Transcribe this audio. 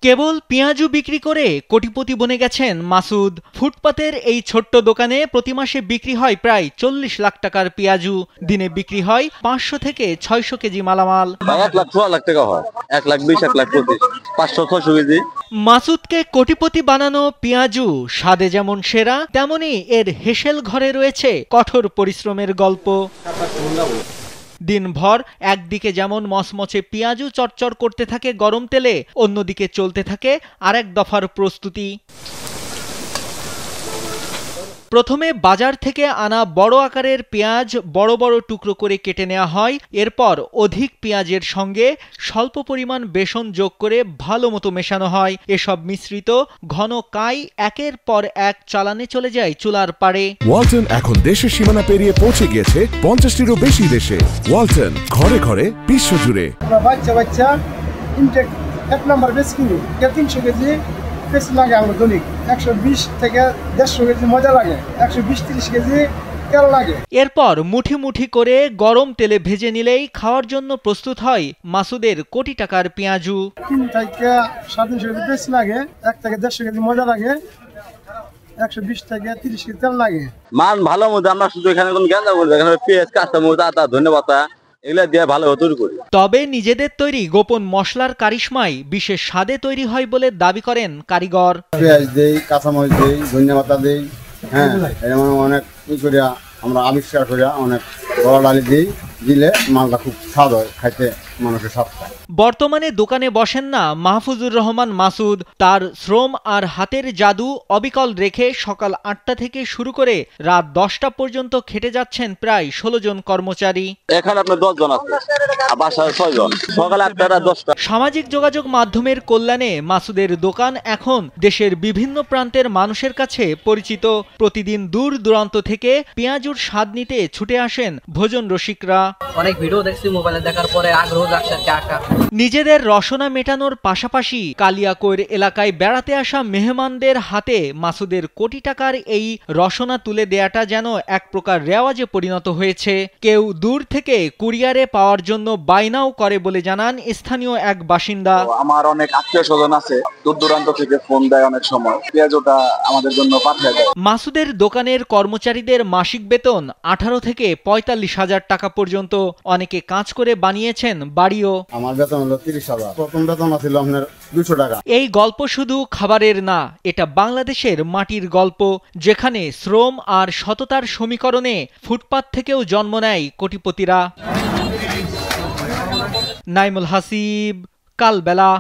কেবল পেঁয়াজু বিক্রি করে কোটিপতি বনে গেছেন মাসুদ। ফুটপাতের এই ছোট্ট দোকানে প্রতি মাসে বিক্রি হয় প্রায় 40 লাখ টাকার পেঁয়াজু। দিনে বিক্রি হয় 500 থেকে 600 কেজি মালামাল। 1 লাখ 6 লাখ টাকা হয়, 1 লাখ 20, 1 লাখ 25, 500-600 কেজি। মাসুদকে কোটিপতি বানানো পেঁয়াজু স্বাদে যেমন সেরা, তেমনি এর হেসেল ঘরে রয়েছে কঠোর পরিশ্রমের গল্প। দিনভর একদিকে যেমন মচমচে পেঁয়াজু চটচড় করতে থাকে গরম তেলে, অন্যদিকে চলতে থাকে আরেক দফার প্রস্তুতি। প্রথমে বাজার থেকে আনা বড় আকারের পেঁয়াজ বড় বড় টুকরো করে কেটে নেওয়া হয়। এরপর অধিক পেঁয়াজের সঙ্গে স্বল্প পরিমাণ বেসন যোগ করে ভালো মতো মেশানো হয়। এসব মিশ্রিত ঘন কাই একের পর এক চালানে চলে যায় চুলার পাড়ে। ওয়ালটন এখন দেশের সীমানা পেরিয়ে পৌঁছে গিয়েছে 50টিরও বেশি দেশে। ওয়ালটন, ঘরে ঘরে, বিশ্বজুড়ে। বাচ্চা বাচ্চা ইনটেক 1 নম্বর বেশ কিনি 300 কেজি বেশ লাগে আমার দৈনিক। 120 থেকে 150 কেজি মজা লাগে, 120-30 কেজি তেল লাগে। এরপর মুঠি মুঠি করে গরম তেলে ভেজে নিলেই খাওয়ার জন্য প্রস্তুত হয় মাসুদের কোটি টাকার পেঁয়াজু। 3 থেকে 350 কেজি বেশ লাগে, 1 থেকে 150 কেজি মজা লাগে, 120 থেকে 30 কেজি তেল লাগে। মান ভালো মতো আমরা শুধু এখানে কোন গেন্দা বলবো, এখানে পেঁয়াজ, কাঁচামরিচ, আদা, ধনেপাতা এগুলা দিয়ে ভালো তৈরি করি। তবে নিজেদের তৈরি গোপন মশলার কারিশমায় বিশেষ স্বাদে তৈরি হয় বলে দাবি করেন কারিগর। পেঁয়াজ দেই, কাঁচামরিচ দেই, ধনেপাতা দেই, হ্যাঁ এরকম অনেক করিয়া আমরা আবিষ্কার করিয়া অনেক গলা ডালি দিই, দিলে মালটা খুব স্বাদ হয়, খাইতে মানুষের স্বাদ পায়। বর্তমানে দোকানে বসেন না মাহফুজুর রহমান মাসুদ। তার শ্রম আর হাতের জাদু অবিকল রেখে সকাল 8টা থেকে শুরু করে রাত 10টা পর্যন্ত খেটে যাচ্ছেন প্রায় 16 জন কর্মচারী। এখানে আপনার 10 জন আছে, আর বাসায় 6 জন। সকাল 8টা 10টা। সামাজিক যোগাযোগ মাধ্যমের কল্যাণে মাসুদের দোকান এখন দেশের বিভিন্ন প্রান্তের মানুষের কাছে পরিচিত। প্রতিদিন দূর দূরান্ত থেকে পেঁয়াজুর স্বাদ নিতে ছুটে আসেন ভোজন রসিকরা। অনেক ভিডিও দেখছি, মোবাইলে দেখার পরে আগ্রহ জাগছে আসা। নিজেদের রসনা মেটানোর পাশাপাশি কালিয়াকৈর এলাকায় বেড়াতে আসা মেহমানদের হাতে মাসুদের কোটি টাকার এই রসনা তুলে দেয়াটা যেন এক প্রকার রেওয়াজে পরিণত হয়েছে। কেউ দূর থেকে কুরিয়ারে পাওয়ার জন্য বায়নাও করে বলে জানান স্থানীয় এক বাসিন্দা। আমার অনেক আত্মীয় স্বজন আছে, দূর দূরান্ত থেকে ফোন দেয়, অনেক সময় পেঁয়াজটা আমাদের জন্য পাঠিয়ে দেয়। মাসুদের দোকানের কর্মচারীদের মাসিক বেতন 18 থেকে 45 হাজার টাকা পর্যন্ত। অনেকে কাজ করে বানিয়েছেন বাড়িও। আমার বেতন হলো 30,000, প্রথম বেতন ছিল আপনার 200 টাকা। এই গল্প শুধু খাবারের না, এটা বাংলাদেশের মাটির গল্প, যেখানে শ্রম আর সততার সমীকরণে ফুটপাত থেকেও জন্ম নেয় কোটিপতিরা। নাইমুল হাসিব, কালবেলা।